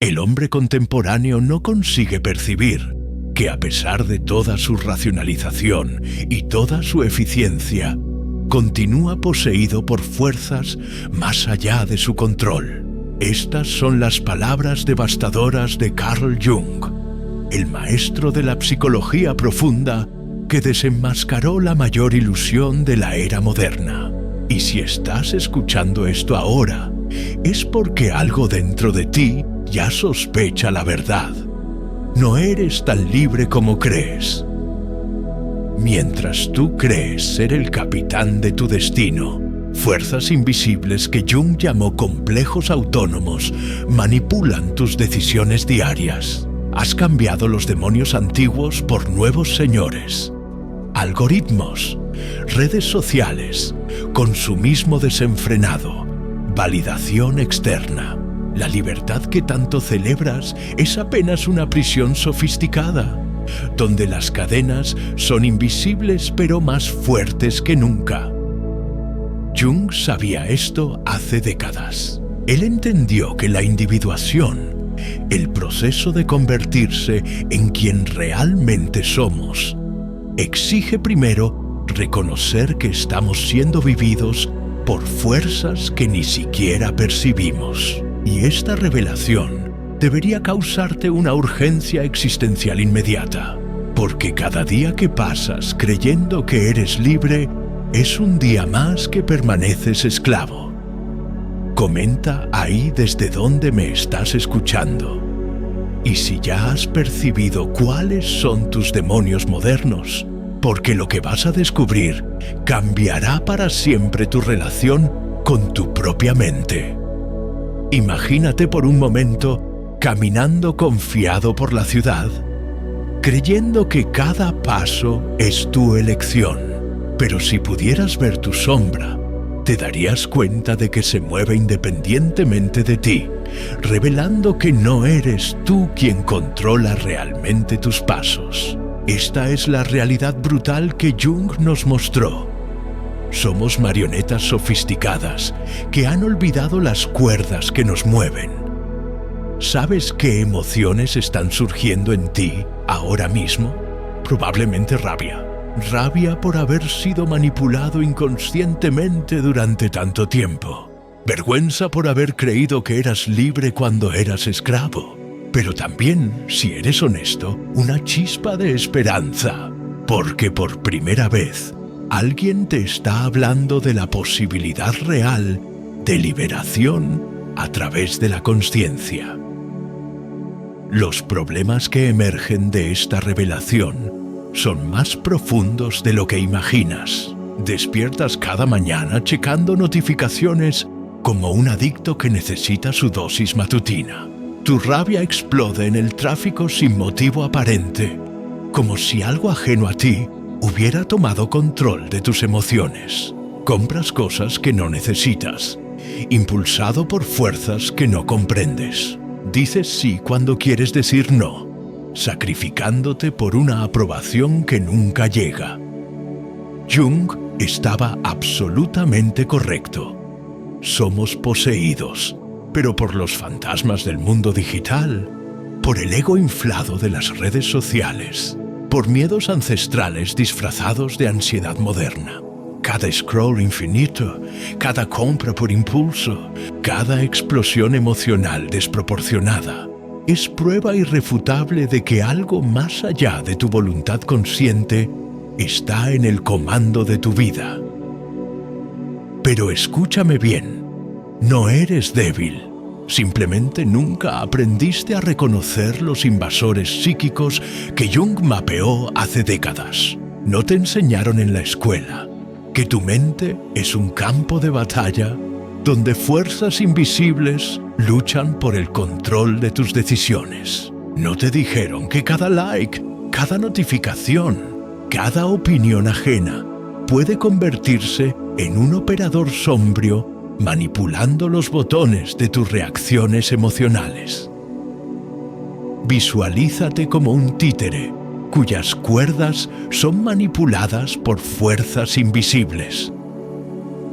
El hombre contemporáneo no consigue percibir que a pesar de toda su racionalización y toda su eficiencia, continúa poseído por fuerzas más allá de su control. Estas son las palabras devastadoras de Carl Jung, el maestro de la psicología profunda que desenmascaró la mayor ilusión de la era moderna. Y si estás escuchando esto ahora, es porque algo dentro de ti ya sospecha la verdad. No eres tan libre como crees. Mientras tú crees ser el capitán de tu destino, fuerzas invisibles que Jung llamó complejos autónomos manipulan tus decisiones diarias. Has cambiado los demonios antiguos por nuevos señores. Algoritmos, redes sociales, consumismo desenfrenado, validación externa. La libertad que tanto celebras es apenas una prisión sofisticada, donde las cadenas son invisibles pero más fuertes que nunca. Jung sabía esto hace décadas. Él entendió que la individuación, el proceso de convertirse en quien realmente somos, exige primero reconocer que estamos siendo vividos por fuerzas que ni siquiera percibimos. Y esta revelación debería causarte una urgencia existencial inmediata, porque cada día que pasas creyendo que eres libre es un día más que permaneces esclavo. Comenta ahí desde donde me estás escuchando. Y si ya has percibido cuáles son tus demonios modernos, porque lo que vas a descubrir cambiará para siempre tu relación con tu propia mente. Imagínate por un momento caminando confiado por la ciudad, creyendo que cada paso es tu elección. Pero si pudieras ver tu sombra, te darías cuenta de que se mueve independientemente de ti, revelando que no eres tú quien controla realmente tus pasos. Esta es la realidad brutal que Jung nos mostró. Somos marionetas sofisticadas que han olvidado las cuerdas que nos mueven. ¿Sabes qué emociones están surgiendo en ti ahora mismo? Probablemente rabia. Rabia por haber sido manipulado inconscientemente durante tanto tiempo. Vergüenza por haber creído que eras libre cuando eras esclavo. Pero también, si eres honesto, una chispa de esperanza. Porque por primera vez, alguien te está hablando de la posibilidad real de liberación a través de la consciencia. Los problemas que emergen de esta revelación son más profundos de lo que imaginas. Despiertas cada mañana checando notificaciones como un adicto que necesita su dosis matutina. Tu rabia explode en el tráfico sin motivo aparente, como si algo ajeno a ti hubiera tomado control de tus emociones. Compras cosas que no necesitas, impulsado por fuerzas que no comprendes. Dices sí cuando quieres decir no, sacrificándote por una aprobación que nunca llega. Jung estaba absolutamente correcto. Somos poseídos, pero por los fantasmas del mundo digital, por el ego inflado de las redes sociales, por miedos ancestrales disfrazados de ansiedad moderna. Cada scroll infinito, cada compra por impulso, cada explosión emocional desproporcionada, es prueba irrefutable de que algo más allá de tu voluntad consciente está en el comando de tu vida. Pero escúchame bien, no eres débil. Simplemente nunca aprendiste a reconocer los invasores psíquicos que Jung mapeó hace décadas. No te enseñaron en la escuela que tu mente es un campo de batalla donde fuerzas invisibles luchan por el control de tus decisiones. No te dijeron que cada like, cada notificación, cada opinión ajena puede convertirse en un operador sombrío manipulando los botones de tus reacciones emocionales. Visualízate como un títere cuyas cuerdas son manipuladas por fuerzas invisibles.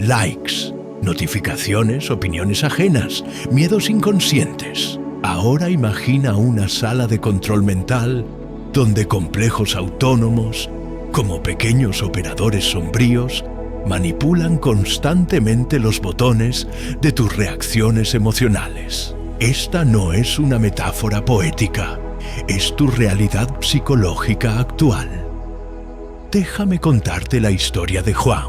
Likes, notificaciones, opiniones ajenas, miedos inconscientes. Ahora imagina una sala de control mental donde complejos autónomos, como pequeños operadores sombríos, manipulan constantemente los botones de tus reacciones emocionales. Esta no es una metáfora poética, es tu realidad psicológica actual. Déjame contarte la historia de Juan,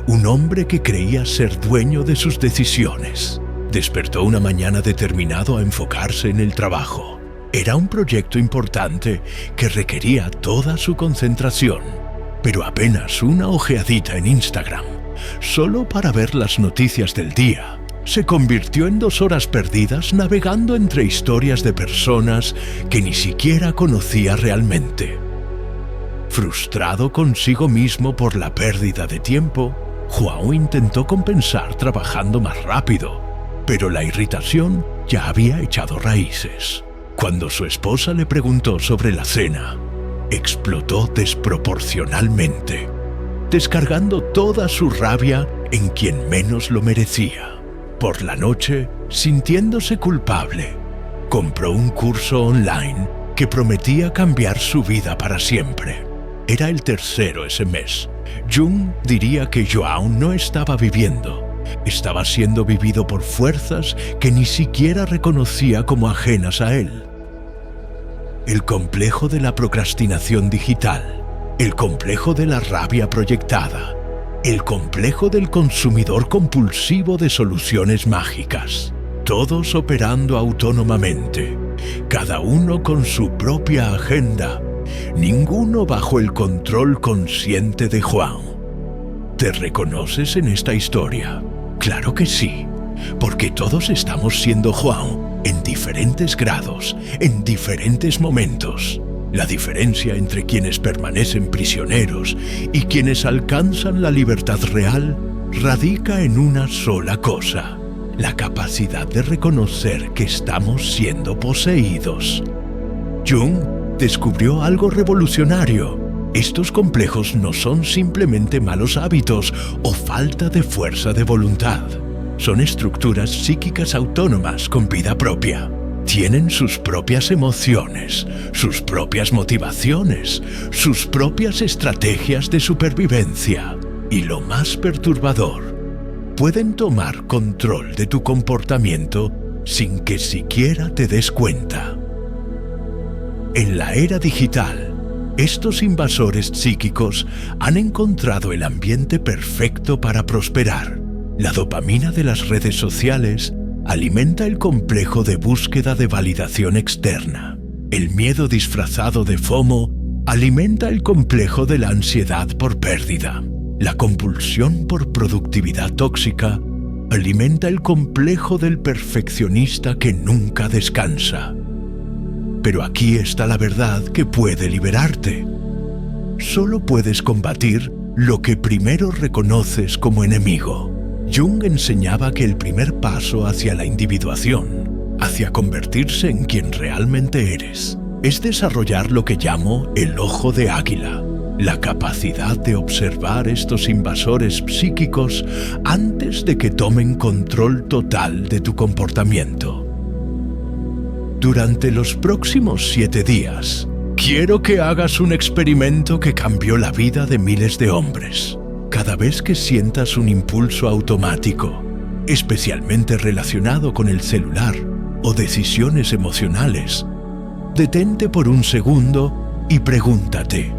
un hombre que creía ser dueño de sus decisiones. Despertó una mañana determinado a enfocarse en el trabajo. Era un proyecto importante que requería toda su concentración, pero apenas una ojeadita en Instagram, solo para ver las noticias del día, se convirtió en 2 horas perdidas navegando entre historias de personas que ni siquiera conocía realmente. Frustrado consigo mismo por la pérdida de tiempo, Juan intentó compensar trabajando más rápido, pero la irritación ya había echado raíces. Cuando su esposa le preguntó sobre la cena, explotó desproporcionalmente, descargando toda su rabia en quien menos lo merecía. Por la noche, sintiéndose culpable, compró un curso online que prometía cambiar su vida para siempre. Era el tercero ese mes. Jung diría que Joao no estaba viviendo. Estaba siendo vivido por fuerzas que ni siquiera reconocía como ajenas a él. El complejo de la procrastinación digital, el complejo de la rabia proyectada, el complejo del consumidor compulsivo de soluciones mágicas, todos operando autónomamente, cada uno con su propia agenda, ninguno bajo el control consciente de Juan. ¿Te reconoces en esta historia? Claro que sí, porque todos estamos siendo Juan en diferentes grados, en diferentes momentos. La diferencia entre quienes permanecen prisioneros y quienes alcanzan la libertad real radica en una sola cosa: la capacidad de reconocer que estamos siendo poseídos. Jung descubrió algo revolucionario. Estos complejos no son simplemente malos hábitos o falta de fuerza de voluntad. Son estructuras psíquicas autónomas con vida propia. Tienen sus propias emociones, sus propias motivaciones, sus propias estrategias de supervivencia. Y lo más perturbador, pueden tomar control de tu comportamiento sin que siquiera te des cuenta. En la era digital, estos invasores psíquicos han encontrado el ambiente perfecto para prosperar. La dopamina de las redes sociales alimenta el complejo de búsqueda de validación externa. El miedo disfrazado de FOMO alimenta el complejo de la ansiedad por pérdida. La compulsión por productividad tóxica alimenta el complejo del perfeccionista que nunca descansa. Pero aquí está la verdad que puede liberarte. Solo puedes combatir lo que primero reconoces como enemigo. Jung enseñaba que el primer paso hacia la individuación, hacia convertirse en quien realmente eres, es desarrollar lo que llamo el ojo de águila, la capacidad de observar estos invasores psíquicos antes de que tomen control total de tu comportamiento. Durante los próximos 7 días, quiero que hagas un experimento que cambió la vida de miles de hombres. Cada vez que sientas un impulso automático, especialmente relacionado con el celular o decisiones emocionales, detente por un segundo y pregúntate: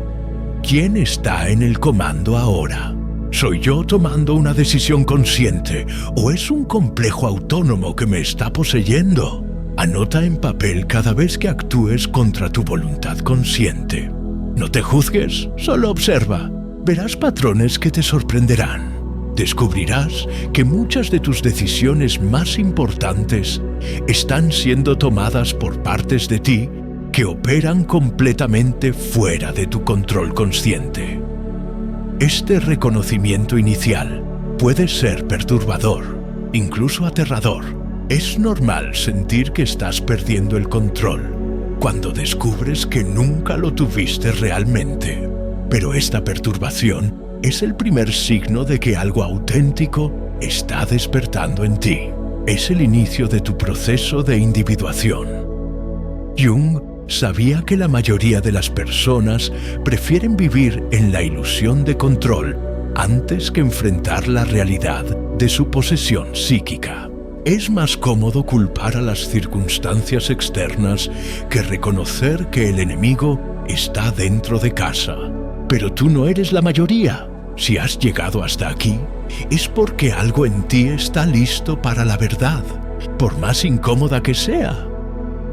¿quién está en el comando ahora? ¿Soy yo tomando una decisión consciente o es un complejo autónomo que me está poseyendo? Anota en papel cada vez que actúes contra tu voluntad consciente. No te juzgues, solo observa. Verás patrones que te sorprenderán. Descubrirás que muchas de tus decisiones más importantes están siendo tomadas por partes de ti que operan completamente fuera de tu control consciente. Este reconocimiento inicial puede ser perturbador, incluso aterrador. Es normal sentir que estás perdiendo el control cuando descubres que nunca lo tuviste realmente. Pero esta perturbación es el primer signo de que algo auténtico está despertando en ti. Es el inicio de tu proceso de individuación. Jung sabía que la mayoría de las personas prefieren vivir en la ilusión de control antes que enfrentar la realidad de su posesión psíquica. Es más cómodo culpar a las circunstancias externas que reconocer que el enemigo está dentro de casa. Pero tú no eres la mayoría. Si has llegado hasta aquí, es porque algo en ti está listo para la verdad, por más incómoda que sea.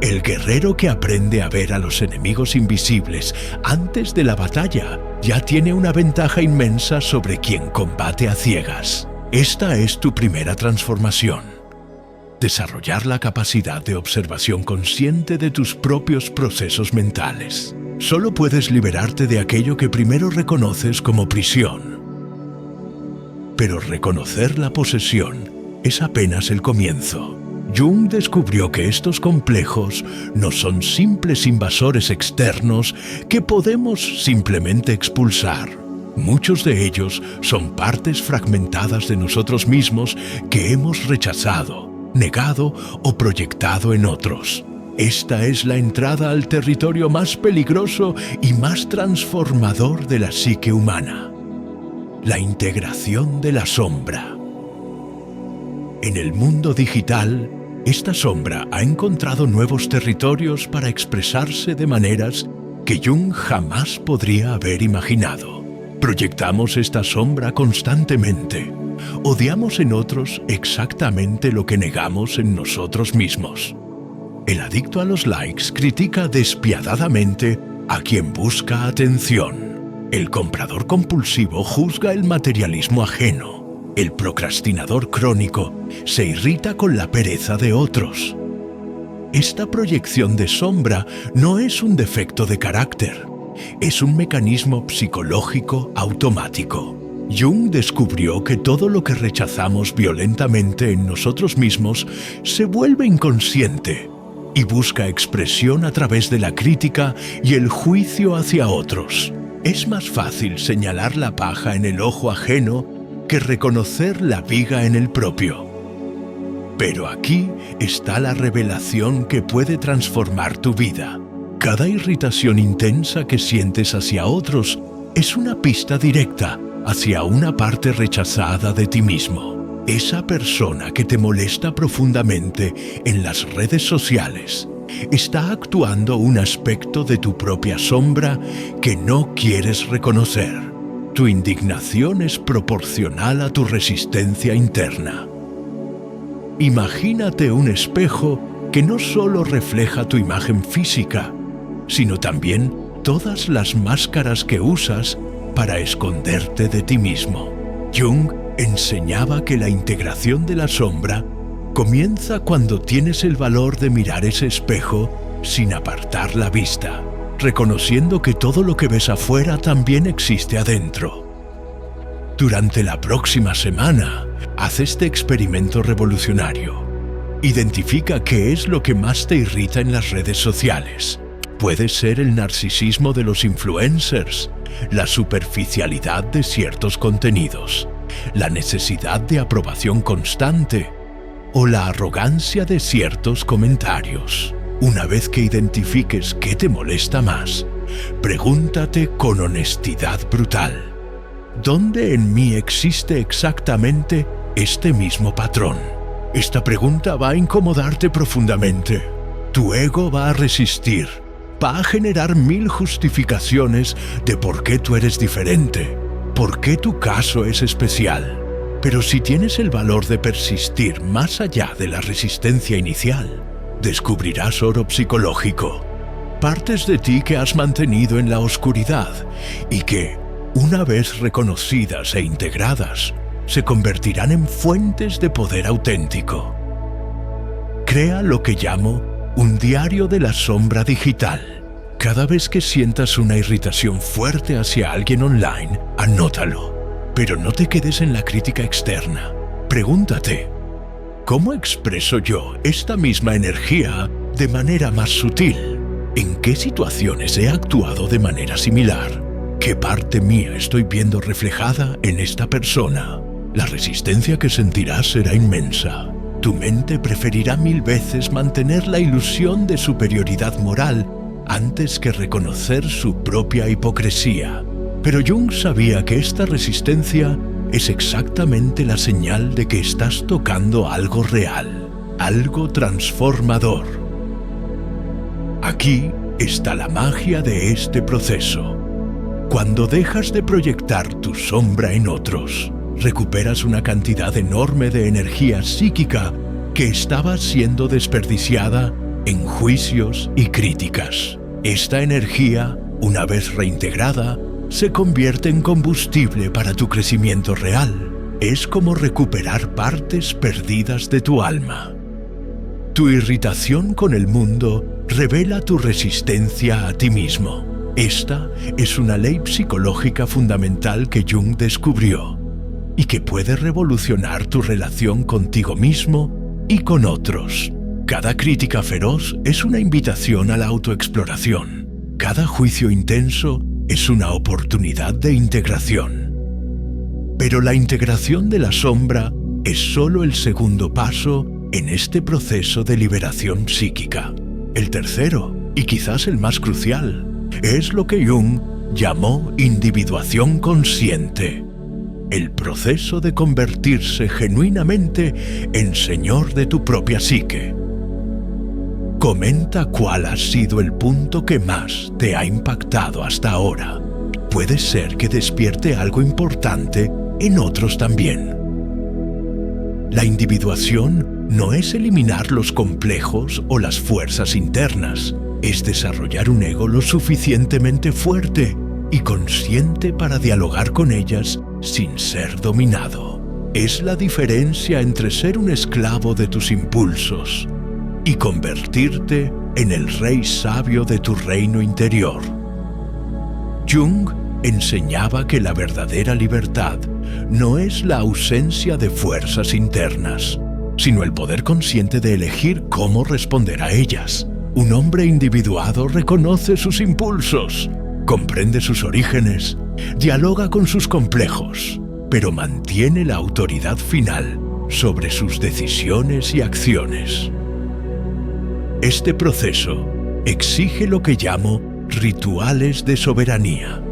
El guerrero que aprende a ver a los enemigos invisibles antes de la batalla ya tiene una ventaja inmensa sobre quien combate a ciegas. Esta es tu primera transformación. Desarrollar la capacidad de observación consciente de tus propios procesos mentales. Solo puedes liberarte de aquello que primero reconoces como prisión. Pero reconocer la posesión es apenas el comienzo. Jung descubrió que estos complejos no son simples invasores externos que podemos simplemente expulsar. Muchos de ellos son partes fragmentadas de nosotros mismos que hemos rechazado, negado o proyectado en otros. Esta es la entrada al territorio más peligroso y más transformador de la psique humana: la integración de la sombra. En el mundo digital, esta sombra ha encontrado nuevos territorios para expresarse de maneras que Jung jamás podría haber imaginado. Proyectamos esta sombra constantemente. Odiamos en otros exactamente lo que negamos en nosotros mismos. El adicto a los likes critica despiadadamente a quien busca atención. El comprador compulsivo juzga el materialismo ajeno. El procrastinador crónico se irrita con la pereza de otros. Esta proyección de sombra no es un defecto de carácter, es un mecanismo psicológico automático. Jung descubrió que todo lo que rechazamos violentamente en nosotros mismos se vuelve inconsciente y busca expresión a través de la crítica y el juicio hacia otros. Es más fácil señalar la paja en el ojo ajeno que reconocer la viga en el propio. Pero aquí está la revelación que puede transformar tu vida. Cada irritación intensa que sientes hacia otros es una pista directa hacia una parte rechazada de ti mismo. Esa persona que te molesta profundamente en las redes sociales está actuando un aspecto de tu propia sombra que no quieres reconocer. Tu indignación es proporcional a tu resistencia interna. Imagínate un espejo que no solo refleja tu imagen física, sino también todas las máscaras que usas para esconderte de ti mismo. Jung enseñaba que la integración de la sombra comienza cuando tienes el valor de mirar ese espejo sin apartar la vista, reconociendo que todo lo que ves afuera también existe adentro. Durante la próxima semana, haz este experimento revolucionario. Identifica qué es lo que más te irrita en las redes sociales. Puede ser el narcisismo de los influencers, la superficialidad de ciertos contenidos, la necesidad de aprobación constante o la arrogancia de ciertos comentarios. Una vez que identifiques qué te molesta más, pregúntate con honestidad brutal: ¿dónde en mí existe exactamente este mismo patrón? Esta pregunta va a incomodarte profundamente. Tu ego va a resistir, va a generar 1000 justificaciones de por qué tú eres diferente, por qué tu caso es especial. Pero si tienes el valor de persistir más allá de la resistencia inicial, descubrirás oro psicológico, partes de ti que has mantenido en la oscuridad y que, una vez reconocidas e integradas, se convertirán en fuentes de poder auténtico. Crea lo que llamo un diario de la sombra digital. Cada vez que sientas una irritación fuerte hacia alguien online, anótalo. Pero no te quedes en la crítica externa. Pregúntate: ¿cómo expreso yo esta misma energía de manera más sutil? ¿En qué situaciones he actuado de manera similar? ¿Qué parte mía estoy viendo reflejada en esta persona? La resistencia que sentirás será inmensa. Tu mente preferirá 1000 veces mantener la ilusión de superioridad moral antes que reconocer su propia hipocresía. Pero Jung sabía que esta resistencia es exactamente la señal de que estás tocando algo real, algo transformador. Aquí está la magia de este proceso. Cuando dejas de proyectar tu sombra en otros, recuperas una cantidad enorme de energía psíquica que estaba siendo desperdiciada en juicios y críticas. Esta energía, una vez reintegrada, se convierte en combustible para tu crecimiento real. Es como recuperar partes perdidas de tu alma. Tu irritación con el mundo revela tu resistencia a ti mismo. Esta es una ley psicológica fundamental que Jung descubrió y que puede revolucionar tu relación contigo mismo y con otros. Cada crítica feroz es una invitación a la autoexploración. Cada juicio intenso es una oportunidad de integración. Pero la integración de la sombra es solo el segundo paso en este proceso de liberación psíquica. El tercero, y quizás el más crucial, es lo que Jung llamó individuación consciente. El proceso de convertirse genuinamente en señor de tu propia psique. Comenta cuál ha sido el punto que más te ha impactado hasta ahora. Puede ser que despierte algo importante en otros también. La individuación no es eliminar los complejos o las fuerzas internas, es desarrollar un ego lo suficientemente fuerte y consciente para dialogar con ellas sin ser dominado. Es la diferencia entre ser un esclavo de tus impulsos y convertirte en el rey sabio de tu reino interior. Jung enseñaba que la verdadera libertad no es la ausencia de fuerzas internas, sino el poder consciente de elegir cómo responder a ellas. Un hombre individuado reconoce sus impulsos, comprende sus orígenes, dialoga con sus complejos, pero mantiene la autoridad final sobre sus decisiones y acciones. Este proceso exige lo que llamo rituales de soberanía,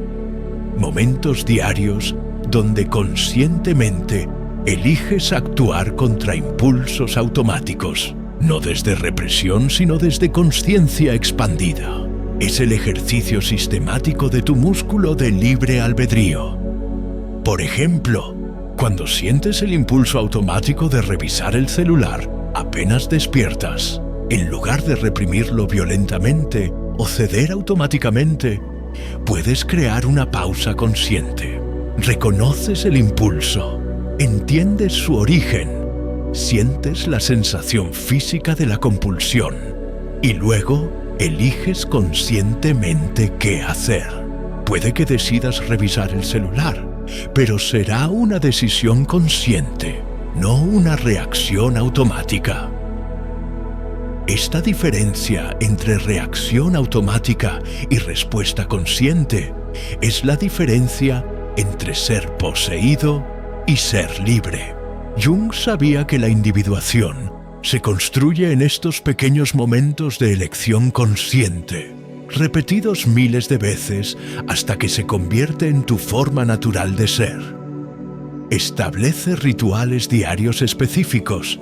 momentos diarios donde conscientemente eliges actuar contra impulsos automáticos, no desde represión sino desde conciencia expandida. Es el ejercicio sistemático de tu músculo de libre albedrío. Por ejemplo, cuando sientes el impulso automático de revisar el celular apenas despiertas, en lugar de reprimirlo violentamente o ceder automáticamente, puedes crear una pausa consciente. Reconoces el impulso, entiendes su origen, sientes la sensación física de la compulsión y luego eliges conscientemente qué hacer. Puede que decidas revisar el celular, pero será una decisión consciente, no una reacción automática. Esta diferencia entre reacción automática y respuesta consciente es la diferencia entre ser poseído y ser libre. Jung sabía que la individuación se construye en estos pequeños momentos de elección consciente, repetidos miles de veces hasta que se convierte en tu forma natural de ser. Establece rituales diarios específicos,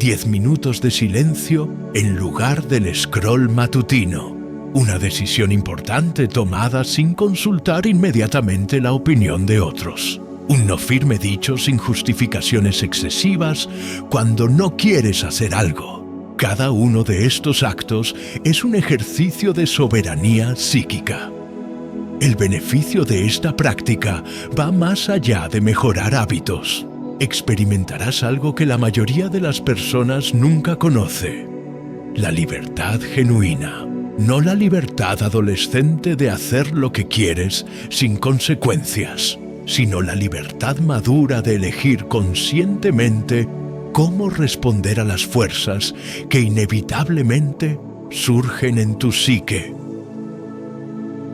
10 minutos de silencio en lugar del scroll matutino, una decisión importante tomada sin consultar inmediatamente la opinión de otros. Un no firme dicho sin justificaciones excesivas cuando no quieres hacer algo. Cada uno de estos actos es un ejercicio de soberanía psíquica. El beneficio de esta práctica va más allá de mejorar hábitos. Experimentarás algo que la mayoría de las personas nunca conoce: la libertad genuina. No la libertad adolescente de hacer lo que quieres sin consecuencias, sino la libertad madura de elegir conscientemente cómo responder a las fuerzas que inevitablemente surgen en tu psique.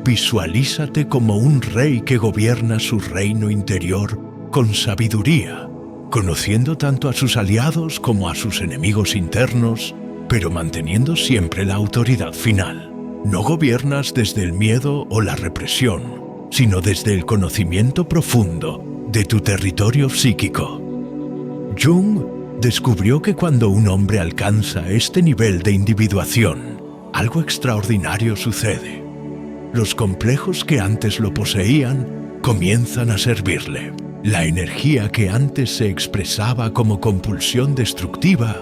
Visualízate como un rey que gobierna su reino interior con sabiduría, conociendo tanto a sus aliados como a sus enemigos internos, pero manteniendo siempre la autoridad final. No gobiernas desde el miedo o la represión, sino desde el conocimiento profundo de tu territorio psíquico. Jung descubrió que cuando un hombre alcanza este nivel de individuación, algo extraordinario sucede. Los complejos que antes lo poseían comienzan a servirle. La energía que antes se expresaba como compulsión destructiva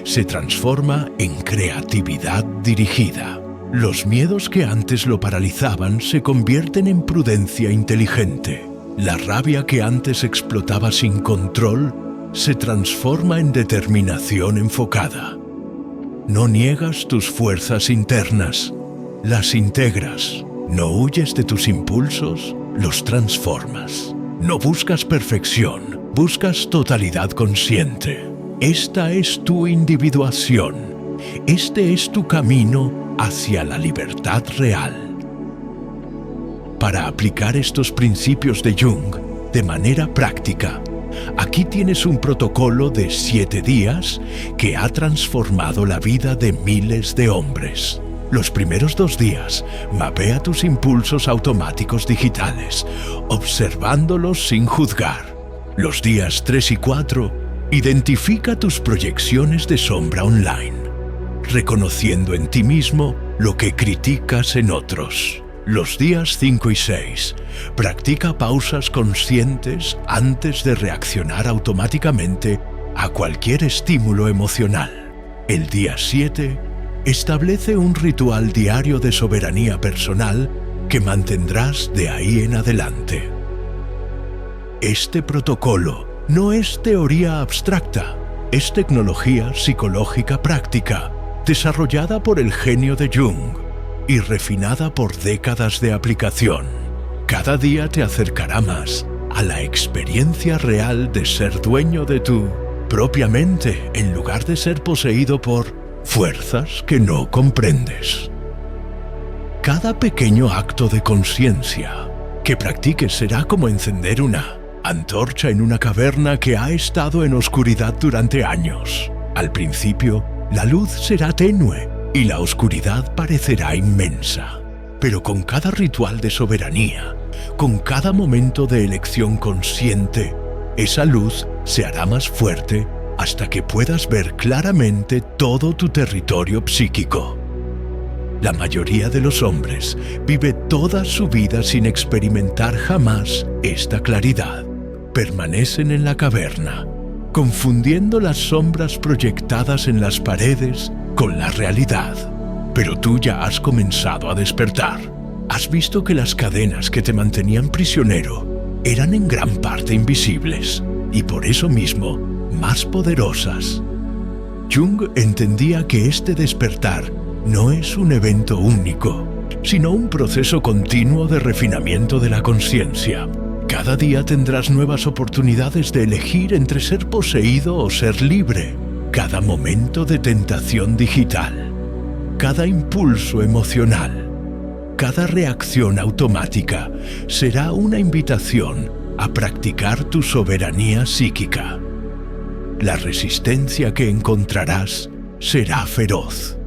se transforma en creatividad dirigida. Los miedos que antes lo paralizaban se convierten en prudencia inteligente. La rabia que antes explotaba sin control se transforma en determinación enfocada. No niegas tus fuerzas internas, las integras. No huyes de tus impulsos, los transformas. No buscas perfección, buscas totalidad consciente. Esta es tu individuación. Este es tu camino hacia la libertad real. Para aplicar estos principios de Jung de manera práctica, aquí tienes un protocolo de 7 días que ha transformado la vida de miles de hombres. Los primeros 2 días, mapea tus impulsos automáticos digitales, observándolos sin juzgar. Los días 3 y 4, identifica tus proyecciones de sombra online, reconociendo en ti mismo lo que criticas en otros. Los días 5 y 6, practica pausas conscientes antes de reaccionar automáticamente a cualquier estímulo emocional. El día 7, establece un ritual diario de soberanía personal que mantendrás de ahí en adelante. Este protocolo no es teoría abstracta, es tecnología psicológica práctica, desarrollada por el genio de Jung y refinada por décadas de aplicación. Cada día te acercará más a la experiencia real de ser dueño de tu propia mente en lugar de ser poseído por fuerzas que no comprendes. Cada pequeño acto de conciencia que practiques será como encender una antorcha en una caverna que ha estado en oscuridad durante años. Al principio, la luz será tenue y la oscuridad parecerá inmensa. Pero con cada ritual de soberanía, con cada momento de elección consciente, esa luz se hará más fuerte hasta que puedas ver claramente todo tu territorio psíquico. La mayoría de los hombres vive toda su vida sin experimentar jamás esta claridad. Permanecen en la caverna, confundiendo las sombras proyectadas en las paredes con la realidad. Pero tú ya has comenzado a despertar. Has visto que las cadenas que te mantenían prisionero eran en gran parte invisibles y por eso mismo más poderosas. Jung entendía que este despertar no es un evento único, sino un proceso continuo de refinamiento de la conciencia. Cada día tendrás nuevas oportunidades de elegir entre ser poseído o ser libre. Cada momento de tentación digital, cada impulso emocional, cada reacción automática será una invitación a practicar tu soberanía psíquica. La resistencia que encontrarás será feroz.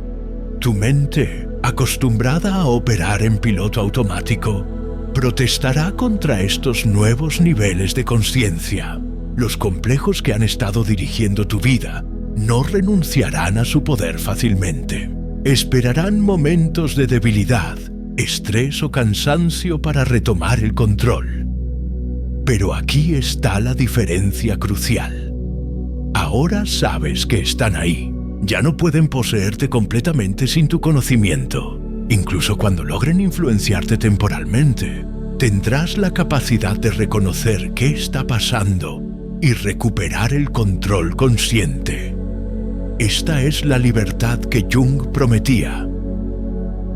Tu mente, acostumbrada a operar en piloto automático, protestará contra estos nuevos niveles de conciencia. Los complejos que han estado dirigiendo tu vida no renunciarán a su poder fácilmente. Esperarán momentos de debilidad, estrés o cansancio para retomar el control. Pero aquí está la diferencia crucial. Ahora sabes que están ahí. Ya no pueden poseerte completamente sin tu conocimiento. Incluso cuando logren influenciarte temporalmente, tendrás la capacidad de reconocer qué está pasando y recuperar el control consciente. Esta es la libertad que Jung prometía.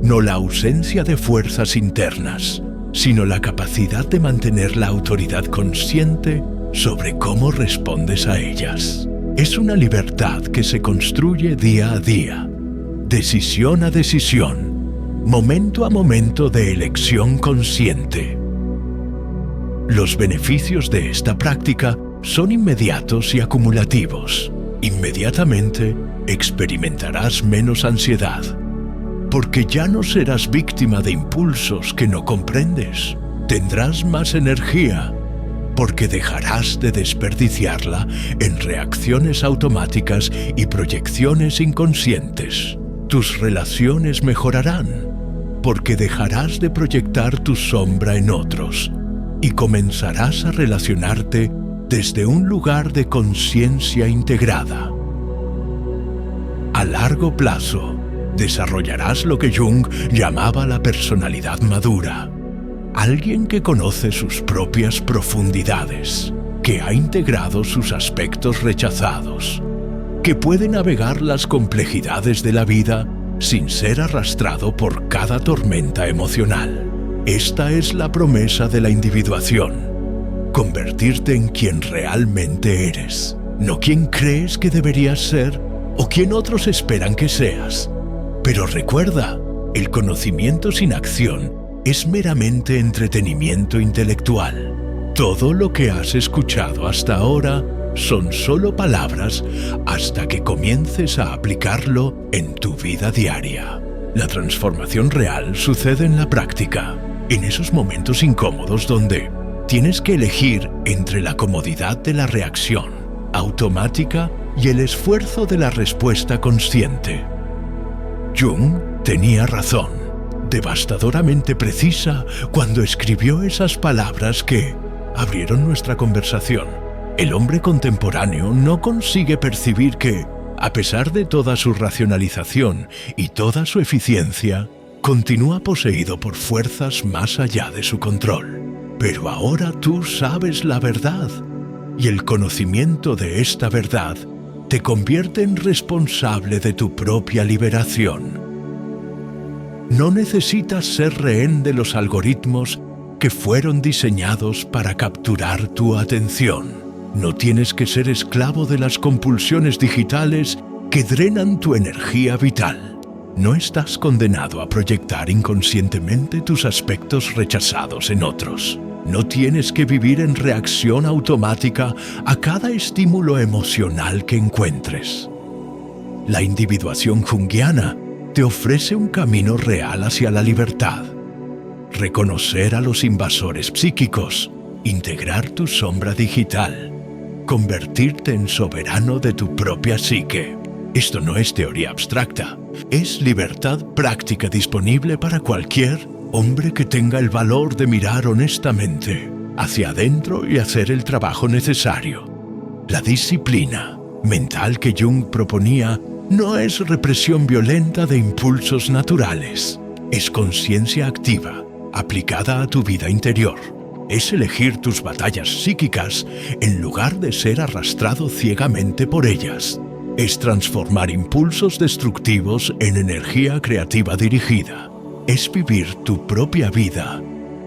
No la ausencia de fuerzas internas, sino la capacidad de mantener la autoridad consciente sobre cómo respondes a ellas. Es una libertad que se construye día a día, decisión a decisión, momento a momento de elección consciente. Los beneficios de esta práctica son inmediatos y acumulativos. Inmediatamente experimentarás menos ansiedad, porque ya no serás víctima de impulsos que no comprendes. Tendrás más energía, porque dejarás de desperdiciarla en reacciones automáticas y proyecciones inconscientes. Tus relaciones mejorarán, porque dejarás de proyectar tu sombra en otros y comenzarás a relacionarte desde un lugar de conciencia integrada. A largo plazo, desarrollarás lo que Jung llamaba la personalidad madura. Alguien que conoce sus propias profundidades, que ha integrado sus aspectos rechazados, que puede navegar las complejidades de la vida sin ser arrastrado por cada tormenta emocional. Esta es la promesa de la individuación. Convertirte en quien realmente eres, no quien crees que deberías ser o quien otros esperan que seas. Pero recuerda, el conocimiento sin acción es meramente entretenimiento intelectual. Todo lo que has escuchado hasta ahora son solo palabras hasta que comiences a aplicarlo en tu vida diaria. La transformación real sucede en la práctica, en esos momentos incómodos donde tienes que elegir entre la comodidad de la reacción automática y el esfuerzo de la respuesta consciente. Jung tenía razón, devastadoramente precisa, cuando escribió esas palabras que abrieron nuestra conversación. El hombre contemporáneo no consigue percibir que, a pesar de toda su racionalización y toda su eficiencia, continúa poseído por fuerzas más allá de su control. Pero ahora tú sabes la verdad, y el conocimiento de esta verdad te convierte en responsable de tu propia liberación. No necesitas ser rehén de los algoritmos que fueron diseñados para capturar tu atención. No tienes que ser esclavo de las compulsiones digitales que drenan tu energía vital. No estás condenado a proyectar inconscientemente tus aspectos rechazados en otros. No tienes que vivir en reacción automática a cada estímulo emocional que encuentres. La individuación junguiana te ofrece un camino real hacia la libertad. Reconocer a los invasores psíquicos, integrar tu sombra digital, convertirte en soberano de tu propia psique. Esto no es teoría abstracta, es libertad práctica disponible para cualquier hombre que tenga el valor de mirar honestamente hacia adentro y hacer el trabajo necesario. La disciplina mental que Jung proponía no es represión violenta de impulsos naturales, es conciencia activa, aplicada a tu vida interior. Es elegir tus batallas psíquicas en lugar de ser arrastrado ciegamente por ellas. Es transformar impulsos destructivos en energía creativa dirigida. Es vivir tu propia vida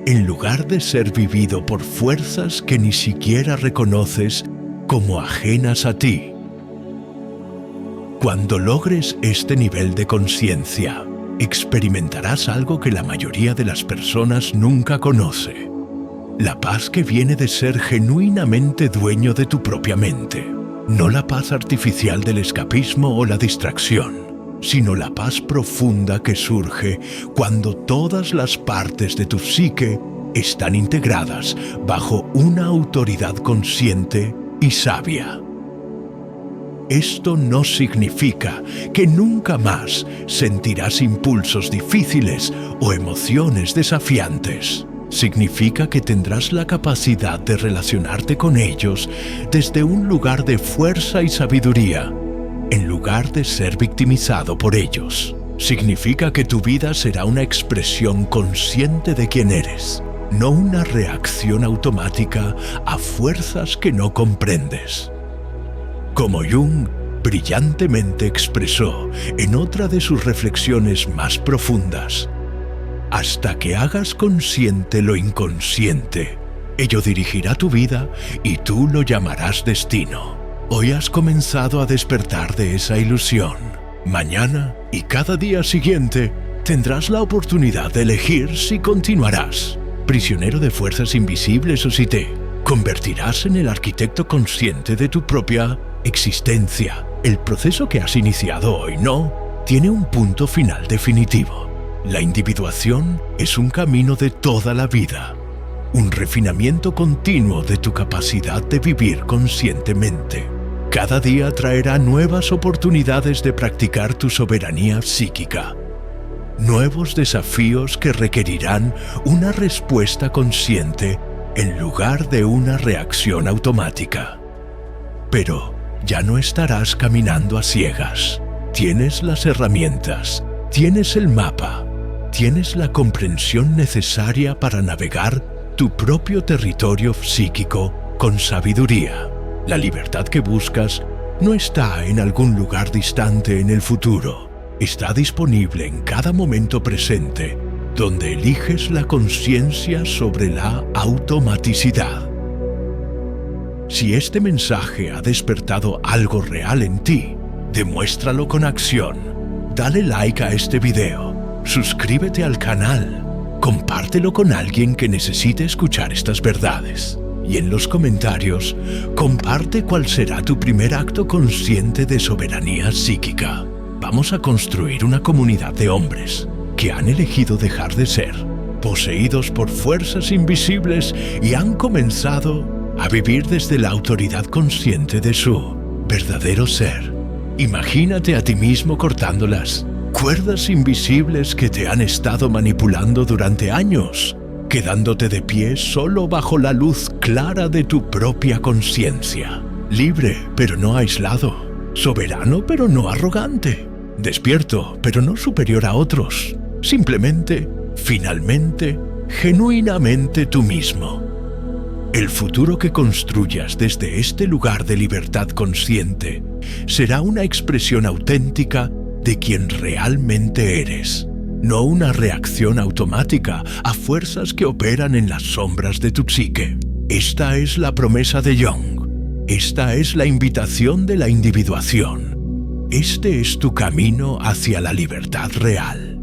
en lugar de ser vivido por fuerzas que ni siquiera reconoces como ajenas a ti. Cuando logres este nivel de conciencia, experimentarás algo que la mayoría de las personas nunca conoce. La paz que viene de ser genuinamente dueño de tu propia mente. No la paz artificial del escapismo o la distracción, sino la paz profunda que surge cuando todas las partes de tu psique están integradas bajo una autoridad consciente y sabia. Esto no significa que nunca más sentirás impulsos difíciles o emociones desafiantes. Significa que tendrás la capacidad de relacionarte con ellos desde un lugar de fuerza y sabiduría, en lugar de ser victimizado por ellos. Significa que tu vida será una expresión consciente de quién eres, no una reacción automática a fuerzas que no comprendes. Como Jung brillantemente expresó en otra de sus reflexiones más profundas, hasta que hagas consciente lo inconsciente, ello dirigirá tu vida y tú lo llamarás destino. Hoy has comenzado a despertar de esa ilusión. Mañana y cada día siguiente tendrás la oportunidad de elegir si continuarás prisionero de fuerzas invisibles o si te Convertirás en el arquitecto consciente de tu propia existencia. El proceso que has iniciado hoy no tiene un punto final definitivo. La individuación es un camino de toda la vida, un refinamiento continuo de tu capacidad de vivir conscientemente. Cada día traerá nuevas oportunidades de practicar tu soberanía psíquica, nuevos desafíos que requerirán una respuesta consciente en lugar de una reacción automática. Pero ya no estarás caminando a ciegas. Tienes las herramientas, tienes el mapa, tienes la comprensión necesaria para navegar tu propio territorio psíquico con sabiduría. La libertad que buscas no está en algún lugar distante en el futuro. Está disponible en cada momento presente, donde eliges la conciencia sobre la automaticidad. Si este mensaje ha despertado algo real en ti, demuéstralo con acción. Dale like a este video, suscríbete al canal, compártelo con alguien que necesite escuchar estas verdades. Y en los comentarios, comparte cuál será tu primer acto consciente de soberanía psíquica. Vamos a construir una comunidad de hombres que han elegido dejar de ser poseídos por fuerzas invisibles y han comenzado a vivir desde la autoridad consciente de su verdadero ser. Imagínate a ti mismo cortando las cuerdas invisibles que te han estado manipulando durante años, quedándote de pie solo bajo la luz clara de tu propia conciencia. Libre, pero no aislado. Soberano, pero no arrogante. Despierto, pero no superior a otros. Simplemente, finalmente, genuinamente tú mismo. El futuro que construyas desde este lugar de libertad consciente será una expresión auténtica de quien realmente eres, no una reacción automática a fuerzas que operan en las sombras de tu psique. Esta es la promesa de Jung. Esta es la invitación de la individuación. Este es tu camino hacia la libertad real.